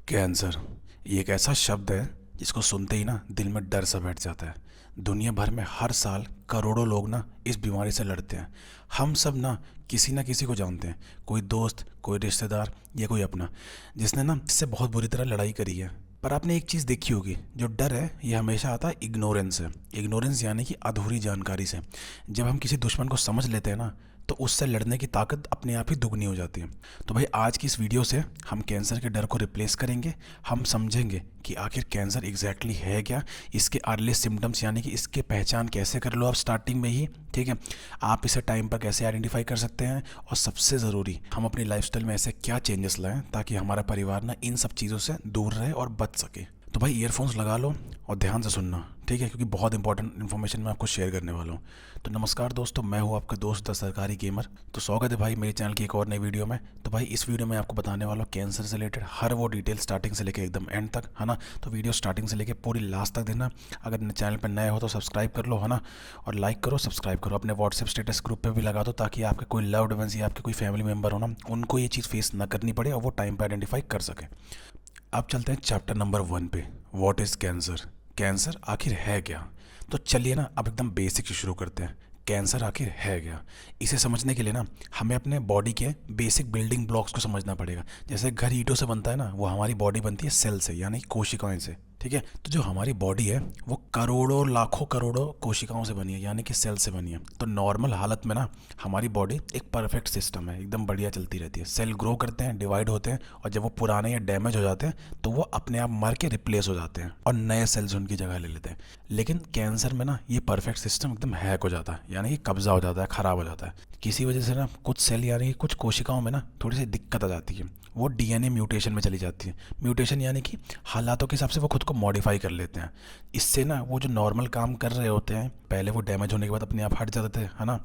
Cancer ये एक ऐसा शब्द है जिसको सुनते ही ना दिल में डर सा बैठ जाता है। दुनिया भर में हर साल करोड़ों लोग ना इस बीमारी से लड़ते हैं। हम सब ना किसी को जानते हैं, कोई दोस्त, कोई रिश्तेदार या कोई अपना, जिसने ना इससे बहुत बुरी तरह लड़ाई करी है। पर आपने एक चीज़ देखी होगी, जो डर है ये हमेशा आता है इग्नोरेंस से। इग्नोरेंस यानी कि अधूरी जानकारी से। जब हम किसी दुश्मन को समझ लेते हैं ना, तो उससे लड़ने की ताकत अपने आप ही दुगनी हो जाती है। तो भाई आज की इस वीडियो से हम कैंसर के डर को रिप्लेस करेंगे। हम समझेंगे कि आखिर कैंसर एग्जैक्टली है क्या, इसके अर्ली सिम्टम्स यानी कि इसके पहचान कैसे कर लो आप स्टार्टिंग में ही, ठीक है, आप इसे टाइम पर कैसे आइडेंटिफाई कर सकते हैं, और सबसे ज़रूरी हम अपनी लाइफस्टाइल में ऐसे क्या चेंजेस लाएं ताकि हमारा परिवार ना इन सब चीज़ों से दूर रहे और बच सके। तो भाई ईयरफोन्स लगा लो और ध्यान से सुनना, ठीक है, क्योंकि बहुत इंपॉर्टेंट इन्फॉर्मेशन मैं आपको शेयर करने वाला हूँ। तो नमस्कार दोस्तों, मैं हूँ आपका दोस्त द सरकारी गेमर। तो स्वागत है भाई मेरे चैनल की एक और नई वीडियो में। तो भाई इस वीडियो में आपको बताने वाला हूँ कैंसर से रिलेटेड हर वो डिटेल स्टार्टिंग से लेकर एकदम एंड तक, है ना। तो वीडियो स्टार्टिंग से लेकर पूरी लास्ट तक देना। अगर चैनल पर नए हो तो सब्सक्राइब कर लो, है ना, और लाइक करो, सब्सक्राइब करो, अपने व्हाट्सएप स्टेटस ग्रुप पर भी लगा दो ताकि आपके कोई लव्ड वंस या आपके कोई फैमिली मेम्बर हो ना, उनको ये चीज़ फेस ना करनी पड़े और वो टाइम पर आइडेंटिफाई कर सके। अब चलते हैं चैप्टर नंबर 1 पे। What is cancer? कैंसर आखिर है क्या? तो चलिए ना अब एकदम बेसिक से शुरू करते हैं। कैंसर आखिर है क्या? इसे समझने के लिए ना हमें अपने बॉडी के बेसिक बिल्डिंग ब्लॉक्स को समझना पड़ेगा। जैसे घर ईंटों से बनता है ना, वो हमारी बॉडी बनती है सेल से, यानी कोशिकाएं से, ठीक है। तो जो हमारी बॉडी है वो करोड़ों लाखों करोड़ों कोशिकाओं से बनी है, यानी कि सेल से बनी है। तो नॉर्मल हालत में ना हमारी बॉडी एक परफेक्ट सिस्टम है, एकदम बढ़िया चलती रहती है। सेल ग्रो करते हैं, डिवाइड होते हैं, और जब वो पुराने या डैमेज हो जाते हैं तो वो अपने आप मर के रिप्लेस हो जाते हैं और नए सेल्स उनकी जगह ले लेते हैं। लेकिन कैंसर में ना ये परफेक्ट सिस्टम एकदम हैक हो जाता है, यानी कि कब्जा हो जाता है, ख़राब हो जाता है। किसी वजह से ना कुछ सेल यानी कि कुछ कोशिकाओं में ना थोड़ी सी दिक्कत आ जाती है, वो डीएनए म्यूटेशन में चली जाती है। म्यूटेशन यानी कि हालातों के हिसाब से वो खुद को मॉडिफाई कर लेते हैं। इससे ना वो जो नॉर्मल काम कर रहे होते हैं, पहले वो डैमेज होने के बाद अपने आप हट जाते थे, है ना,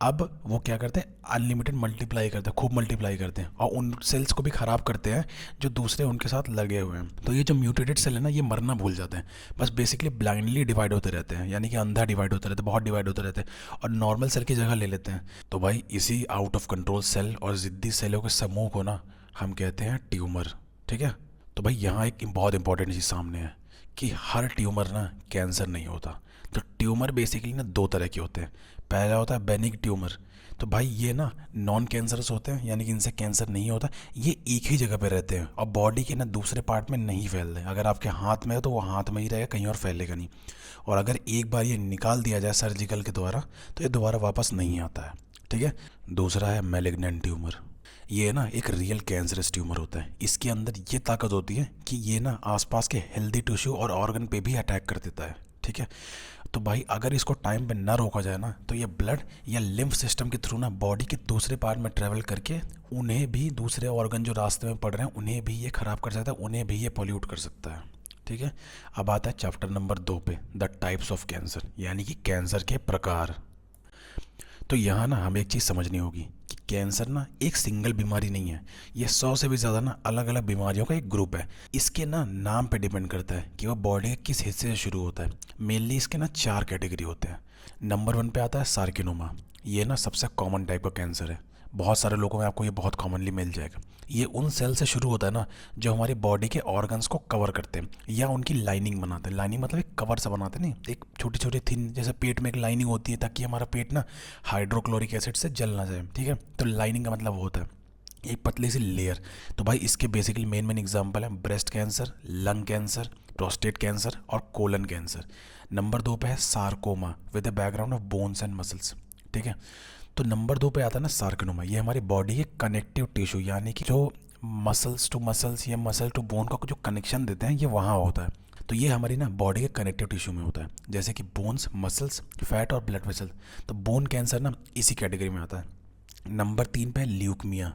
अब वो क्या करते हैं, अनलिमिटेड मल्टीप्लाई करते हैं, खूब मल्टीप्लाई करते हैं, और उन सेल्स को भी ख़राब करते हैं जो दूसरे उनके साथ लगे हुए हैं। तो ये जो म्यूटेटेड सेल है ना, ये मरना भूल जाते हैं, बस बेसिकली ब्लाइंडली डिवाइड होते रहते हैं, यानी कि अंधा डिवाइड होते रहते हैं, बहुत डिवाइड होते रहते हैं, और नॉर्मल सेल की जगह ले लेते हैं। तो भाई इसी आउट ऑफ कंट्रोल सेल और ज़िद्दी सेलों के समूह को ना हम कहते हैं ट्यूमर, ठीक है। तो भाई यहाँ एक बहुत इंपॉर्टेंट चीज़ सामने है कि हर ट्यूमर ना कैंसर नहीं होता। तो ट्यूमर बेसिकली ना दो तरह के होते हैं। पहला होता है बेनिग ट्यूमर। तो भाई ये ना नॉन कैंसरस होते हैं, यानी कि इनसे कैंसर नहीं होता। ये एक ही जगह पे रहते हैं और बॉडी के ना दूसरे पार्ट में नहीं फैलते। अगर आपके हाथ में है तो वो हाथ में ही रहेगा, कहीं और फैलेगा नहीं। और अगर एक बार ये निकाल दिया जाए सर्जिकल के द्वारा तो ये दोबारा वापस नहीं आता है, ठीक है। दूसरा है मैलिग्नेंट ट्यूमर। ये ना एक रियल कैंसरस ट्यूमर होता है। इसके अंदर ये ताकत होती है कि ये ना आसपास के हेल्दी टिश्यू और ऑर्गन पे भी अटैक कर देता है, ठीक है। तो भाई अगर इसको टाइम पे ना रोका जाए ना, तो ये ब्लड या लिम्फ सिस्टम के थ्रू ना बॉडी के दूसरे पार्ट में ट्रेवल करके उन्हें भी, दूसरे ऑर्गन जो रास्ते में पड़ रहे हैं उन्हें भी ये ख़राब कर सकता है, उन्हें भी ये पॉल्यूट कर सकता है, ठीक है। अब आता है चैप्टर नंबर 2 पे, द टाइप्स ऑफ कैंसर, यानी कि कैंसर के प्रकार। तो यहाँ ना हमें एक चीज़ समझनी होगी कि कैंसर ना एक सिंगल बीमारी नहीं है, ये 100 से भी ज़्यादा ना अलग अलग बीमारियों का एक ग्रुप है। इसके ना नाम पे डिपेंड करता है कि वो बॉडी के किस हिस्से से शुरू होता है। मेनली इसके ना 4 कैटेगरी होते हैं। नंबर 1 पे आता है सार्किनोमा। ये ना सबसे कॉमन टाइप का कैंसर है, बहुत सारे लोगों में आपको ये बहुत कॉमनली मिल जाएगा। ये उन सेल से शुरू होता है ना जो हमारी बॉडी के ऑर्गन्स को कवर करते हैं या उनकी लाइनिंग बनाते हैं। लाइनिंग मतलब एक कवर सा बनाते हैं, नहीं, एक छोटी छोटी थिन, जैसे पेट में एक लाइनिंग होती है ताकि हमारा पेट ना हाइड्रोक्लोरिक एसिड से जल ना जाए, ठीक है। तो लाइनिंग का मतलब होता है एक पतली सी लेयर। तो भाई इसके बेसिकली मेन एग्जाम्पल है breast cancer, lung cancer, prostate cancer और कोलन कैंसर। नंबर 2 पे है sarcoma with the background of bones and muscles, ठीक है। तो नंबर 2 पे आता है ना सार्कोमा। ये हमारी बॉडी के कनेक्टिव टिश्यू, यानी कि जो मसल्स टू मसल्स या मसल टू बोन का जो कनेक्शन देते हैं, ये वहाँ होता है। तो ये हमारी ना बॉडी के कनेक्टिव टिश्यू में होता है, जैसे कि बोन्स, मसल्स, फैट और ब्लड वेसल। तो बोन कैंसर ना इसी कैटेगरी में आता है। नंबर 3 पे है ल्यूकमिया।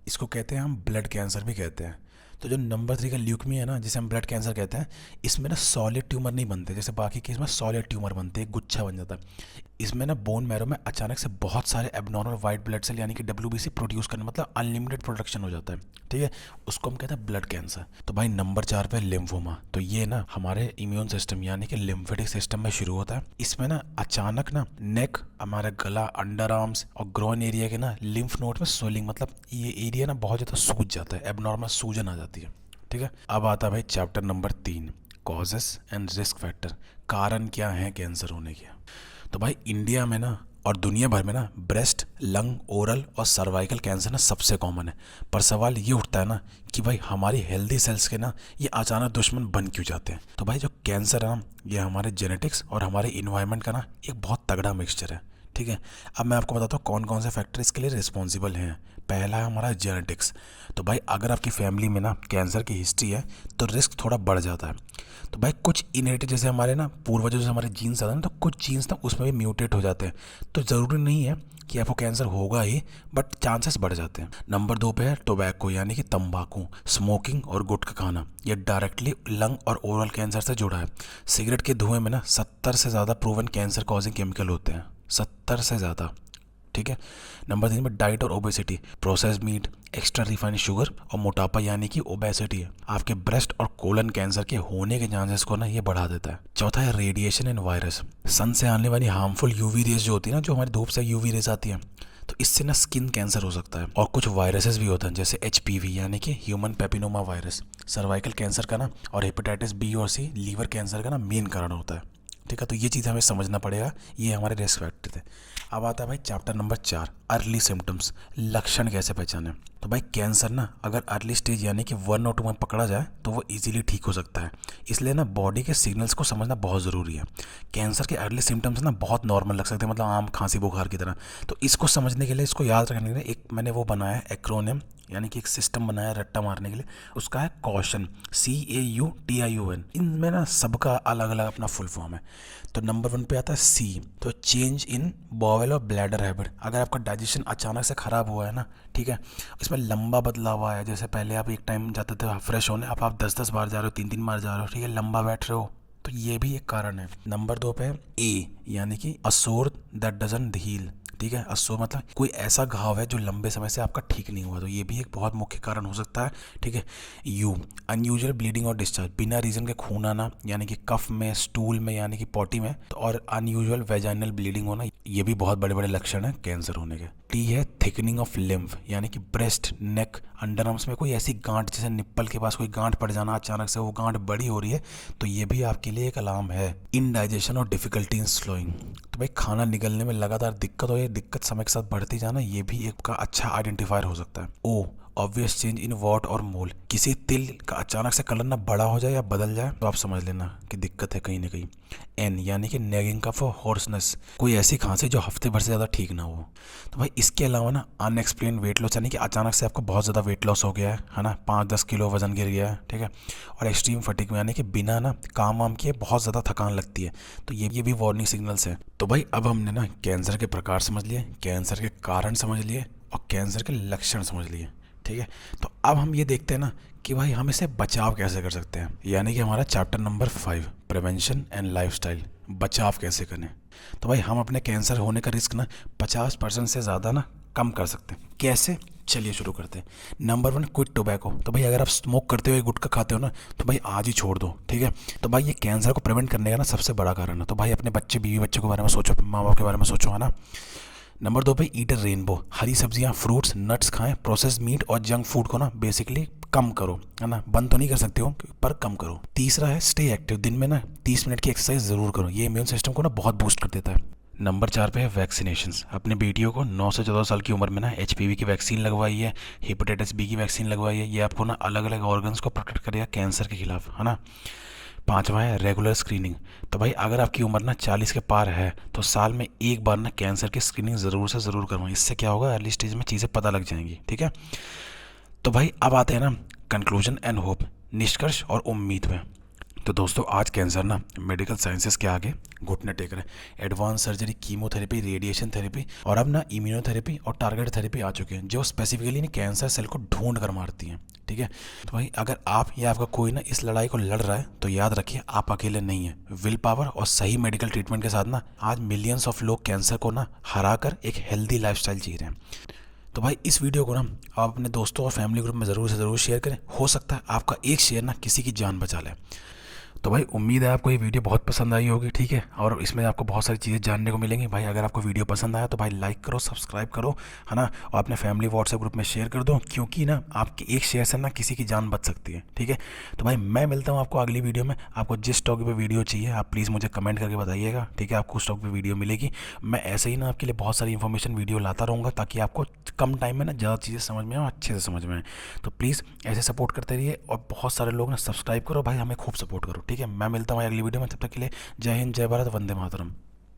इसको कहते हैं हम ब्लड कैंसर भी कहते हैं। तो जो नंबर 3 का ल्यूकमिया है ना, जिसे हम ब्लड कैंसर कहते हैं, इसमें ना सॉलिड ट्यूमर नहीं बनते जैसे बाकी केस में सॉलिड ट्यूमर बनते हैं, गुच्छा बन जाता है। इसमें ना बोन मैरो में अचानक से बहुत सारे एबनॉर्मल वाइट ब्लड सेल यानी कि डब्ल्यूबीसी प्रोड्यूस करना, मतलब अनलिमिटेड प्रोडक्शन हो जाता है, ठीक है। उसको हम कहते हैं ब्लड कैंसर। तो भाई नंबर 4 पे लिम्फोमा। तो ये ना हमारे इम्यून सिस्टम यानी कि लिम्फेटिक सिस्टम में शुरू होता है। इसमें ना अचानक ना नेक, हमारा गला, अंडर आर्म्स और ग्रोइन एरिया के ना लिम्फ नोड में स्वेलिंग, मतलब ये एरिया ना बहुत ज़्यादा सूज जाता है, एबनॉर्मल सूजन आ जाती है, ठीक है, अब आता है भाई chapter number 3, causes and risk factor, कारण क्या है कैंसर होने के। तो भाई इंडिया में ना और दुनिया भर में ना ब्रेस्ट, लंग, ओरल और सर्वाइकल कैंसर ना सबसे कॉमन है। पर सवाल ये उठता है ना कि भाई हमारी हेल्दी सेल्स के ना ये अचानक दुश्मन बन क्यों जाते हैं। तो भाई जो कैंसर है ना ये हमारे जेनेटिक्स और हमारे इन्वायरमेंट का ना एक बहुत तगड़ा मिक्सचर है। ठीक है, अब मैं आपको बताता हूँ कौन कौन से फैक्टर इसके लिए रिस्पॉन्सिबल हैं। पहला है हमारा जेनेटिक्स। तो भाई अगर आपकी फैमिली में ना कैंसर की हिस्ट्री है तो रिस्क थोड़ा बढ़ जाता है। तो भाई कुछ इनहेरिटेड जैसे हमारे ना पूर्वजों से हमारे जीन्स आते हैं ना, तो कुछ जीन्स ना उसमें भी म्यूटेट हो जाते हैं। तो ज़रूरी नहीं है कि आपको कैंसर होगा ही, बट चांसेस बढ़ जाते हैं। नंबर 2 पे है टोबैको यानी कि तंबाकू, स्मोकिंग और गुटखा खाना। ये डायरेक्टली लंग और ओरल कैंसर से जुड़ा है। सिगरेट के धुएं में ना 70 से ज़्यादा प्रूवन कैंसर कॉजिंग केमिकल होते हैं, 70 से ज़्यादा। ठीक है, नंबर 3 में डाइट और obesity, processed meat, extra refined sugar और मोटापा यानी कि ओबेसिटी है आपके ब्रेस्ट और कोलन कैंसर के होने के चांसेस को ना ये बढ़ा देता है। चौथा है रेडिएशन एंड वायरस। सन से आने वाली हार्मफुल यूवी रेज जो होती है ना, जो हमारी धूप से यूवी रेज आती है, तो इससे ना स्किन कैंसर हो सकता है। और कुछ वायरसेस भी होते हैं जैसे HPV यानी कि ह्यूमन पेपिनोमा वायरस, सर्वाइकल कैंसर का ना और हेपेटाइटिस B और C लीवर कैंसर का ना मेन कारण होता है। ठीक है, तो ये चीज़ हमें समझना पड़ेगा, ये हमारे रिस्क फैक्टर थे। अब आता है भाई चैप्टर नंबर 4, अर्ली सिम्टम्स, लक्षण कैसे पहचाने। तो भाई कैंसर ना अगर अर्ली स्टेज यानी कि 1 और 2 में पकड़ा जाए तो वो इजीली ठीक हो सकता है। इसलिए ना बॉडी के सिग्नल्स को समझना बहुत ज़रूरी है। कैंसर के अर्ली सिम्टम्स ना बहुत नॉर्मल लग सकते हैं, मतलब आम खांसी बुखार की तरह। तो इसको समझने के लिए, इसको याद रखने के लिए एक मैंने वो बनाया है एक्रोनिम, यानी कि एक सिस्टम बनाया रट्टा मारने के लिए। उसका है कॉशन, CAUTION। इनमें ना सबका अलग अलग अपना फुल फॉर्म है। तो नंबर 1 पे आता है C, तो चेंज इन बॉवेल और ब्लैडर हैबिट। अगर आपका डाइजेशन अचानक से ख़राब हुआ है ना, ठीक है, इसमें लंबा बदलाव आया है। जैसे पहले आप एक टाइम जाते थे फ्रेश होने, अब आप 10-10 बार जा रहे हो, 3-3 बार जा रहे हो, ठीक है, लंबा बैठ रहे हो, तो ये भी एक कारण है। नंबर 2 पे A यानी कि अ सोर दैट डजंट हील। ठीक है, अशोर मतलब कोई ऐसा घाव है जो लंबे समय से आपका ठीक नहीं हुआ, तो ये भी एक बहुत मुख्य कारण हो सकता है। ठीक है, यू अनयूजुअल ब्लीडिंग और डिस्चार्ज, बिना रीजन के खून आना यानी कि कफ में, स्टूल में यानी कि पॉटी में, तो और अनयूजुअल वेजाइनल ब्लीडिंग होना, ये भी बहुत बड़े बड़े लक्षण हैं कैंसर होने के। टी है थिकनिंग ऑफ लिम्फ यानी कि ब्रेस्ट, नेक, अंडर आर्म्स में कोई ऐसी गांठ, जैसे निप्पल के पास कोई गांठ पड़ जाना अचानक से, वो गांठ बड़ी हो रही है, तो ये भी आपके लिए एक अलार्म है। इनडाइजेशन और डिफिकल्टी इन स्लोइंग, तो भाई खाना निगलने में लगातार दिक्कत हो, ये दिक्कत समय के साथ बढ़ती जाना, ये भी एक का अच्छा आइडेंटिफायर हो सकता है। ओ ऑब्वियस चेंज इन वॉट और मोल, किसी तिल का अचानक से कलर ना बड़ा हो जाए या बदल जाए तो आप समझ लेना कि दिक्कत है कहीं ना कहीं। एन यानी कि नेगिंग कफ और हॉर्सनेस, कोई ऐसी खांसी जो हफ्ते भर से ज़्यादा ठीक ना हो। तो भाई इसके अलावा ना अनएक्सप्लेन वेट लॉस, यानी कि अचानक से आपको बहुत ज़्यादा वेट लॉस हो गया है ना, 5-10 किलो वजन गिर गया है, ठीक है। और एक्सट्रीम फटीग यानी कि बिना ना काम वाम किए बहुत ज़्यादा थकान लगती है, तो ये भी वार्निंग सिग्नल्स हैं। तो भाई अब हमने ना कैंसर के प्रकार समझ लिए, कैंसर के कारण समझ लिए और कैंसर के लक्षण समझ लिए, ठीक है। तो अब हम ये देखते हैं ना कि भाई हम इसे बचाव कैसे कर सकते हैं, यानी कि हमारा chapter number 5, prevention and lifestyle, बचाव कैसे करें। तो भाई हम अपने कैंसर होने का रिस्क ना 50% से ज़्यादा ना कम कर सकते हैं। कैसे, चलिए शुरू करते हैं। Number 1, quit tobacco. तो भाई अगर आप स्मोक करते हो, गुटखा खाते हो ना, तो भाई आज ही छोड़ दो, ठीक है। तो भाई ये कैंसर को प्रिवेंट करने का ना सबसे बड़ा कारण है। तो भाई अपने बच्चे, बीवी बच्चों के बारे में सोचो, माँ बाप के बारे में सोचो, है ना। नंबर 2 पे ईटर रेनबो, हरी सब्जियां, फ्रूट्स, नट्स खाएं। प्रोसेस्ड मीट और जंक फूड को ना बेसिकली कम करो, है ना, बंद तो नहीं कर सकते हो पर कम करो। तीसरा है स्टे एक्टिव, दिन में ना 30 मिनट की एक्सरसाइज ज़रूर करो, ये इम्यून सिस्टम को ना बहुत बूस्ट कर देता है। नंबर 4 पे है वैक्सीनेशंस। अपने बेटियों को 9 से 14 साल की उम्र में ना HPV की वैक्सीन लगवाई है, हेपेटाइटिस B की वैक्सीन लगवाई है, ये आपको ना अलग अलग ऑर्गन्स को प्रोटेक्ट करेगा कैंसर के खिलाफ, है ना। 5वां है रेगुलर स्क्रीनिंग। तो भाई अगर आपकी उम्र ना 40 के पार है तो साल में एक बार ना कैंसर की स्क्रीनिंग ज़रूर से ज़रूर करवाएं। इससे क्या होगा, अर्ली स्टेज में चीज़ें पता लग जाएंगी, ठीक है। तो भाई अब आते हैं ना कंक्लूजन एंड होप, निष्कर्ष और उम्मीद में। तो दोस्तों आज कैंसर ना मेडिकल साइंसेस के आगे घुटने टेक रहे हैं। Advance surgery, chemotherapy, radiation therapy और अब ना इम्यूनोथेरेपी और टारगेट थेरेपी आ चुके हैं जो स्पेसिफिकली ना कैंसर सेल को ढूंढ कर मारती हैं, ठीक है। तो भाई अगर आप या आपका कोई ना इस लड़ाई को लड़ रहा है तो याद रखिए आप अकेले नहीं हैं। विल पावर और सही मेडिकल ट्रीटमेंट के साथ ना आज मिलियंस ऑफ लोग कैंसर को ना हरा कर एक हेल्दी लाइफस्टाइल जी रहे हैं। तो भाई इस वीडियो को ना आप अपने दोस्तों और फैमिली ग्रुप में ज़रूर से ज़रूर शेयर करें। हो सकता है आपका एक शेयर ना किसी की जान बचा ले। तो भाई उम्मीद है आपको ये वीडियो बहुत पसंद आई होगी, ठीक है, और इसमें आपको बहुत सारी चीज़ें जानने को मिलेंगी। भाई अगर आपको वीडियो पसंद आया तो भाई लाइक करो, सब्सक्राइब करो, है ना, और अपने फैमिली व्हाट्सएप ग्रुप में शेयर कर दो, क्योंकि ना आपकी एक शेयर से ना किसी की जान बच सकती है, ठीक है। तो भाई मैं मिलता हूँ आपको अगली वीडियो में। आपको जिस टॉपिक पे वीडियो चाहिए आप प्लीज़ मुझे कमेंट करके बताइएगा, ठीक है, आपको उस टॉपिक पे वीडियो मिलेगी। मैं ऐसे ही ना आपके लिए बहुत सारी इन्फॉर्मेशन वीडियो लाता रहूँगा, ताकि आपको कम टाइम में ना ज़्यादा चीज़ें समझ में आए, अच्छे से समझ में आए। तो प्लीज़ ऐसे सपोर्ट करते रहिए, और बहुत सारे लोग ना सब्सक्राइब करो भाई, हमें खूब सपोर्ट करो, ठीक है। मैं मिलता हूँ अगली वीडियो में, तब तक के लिए जय हिंद, जय भारत, वंदे मातरम।